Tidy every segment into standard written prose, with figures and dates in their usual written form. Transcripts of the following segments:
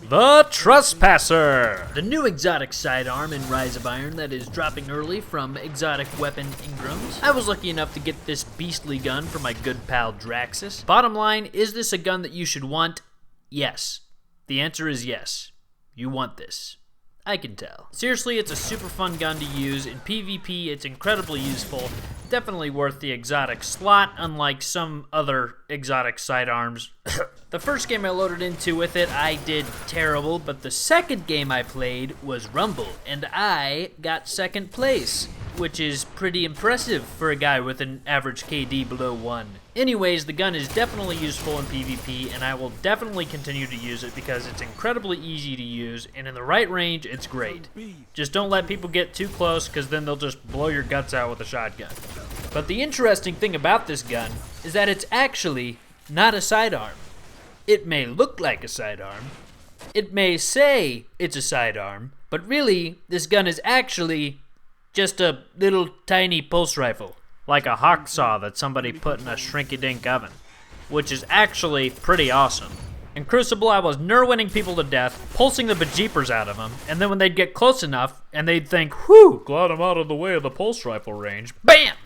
The Trespasser! The new exotic sidearm in Rise of Iron that is dropping early from Exotic Weapon Ingrams. I was lucky enough to get this beastly gun from my good pal Draxus. Bottom line, is this a gun that you should want? Yes. The answer is yes. You want this. I can tell. Seriously, it's a super fun gun to use. In PvP, it's incredibly useful. Definitely worth the exotic slot, unlike some other exotic sidearms. The first game I loaded into with it, I did terrible, but the second game I played was Rumble, and I got second place, which is pretty impressive for a guy with an average KD below 1. Anyways, the gun is definitely useful in PvP, and I will definitely continue to use it because it's incredibly easy to use, and in the right range, it's great. Just don't let people get too close, because then they'll just blow your guts out with a shotgun. But the interesting thing about this gun is that it's actually not a sidearm. It may look like a sidearm. It may say it's a sidearm, but really, this gun is actually just a little tiny pulse rifle. Like a hawk saw that somebody put in a shrinky-dink oven. Which is actually pretty awesome. In Crucible, I was nerwinning people to death, pulsing the bejeepers out of them, and then when they'd get close enough, and they'd think, whew, glad I'm out of the way of the pulse rifle range, BAM!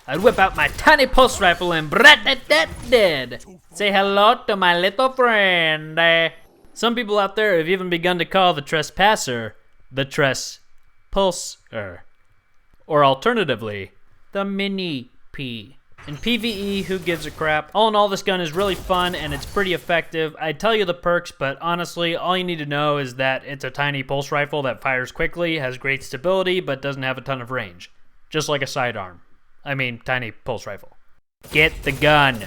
I'd whip out my tiny pulse rifle and brat-dat-dat-dead. Say hello to my little friend. Some people out there have even begun to call the Trespasser the Trespulser. Or alternatively, the Mini P. In PvE, who gives a crap? All in all, this gun is really fun and it's pretty effective. I'd tell you the perks, but honestly, all you need to know is that it's a tiny pulse rifle that fires quickly, has great stability, but doesn't have a ton of range. Just like a sidearm. I mean, tiny pulse rifle. Get the gun.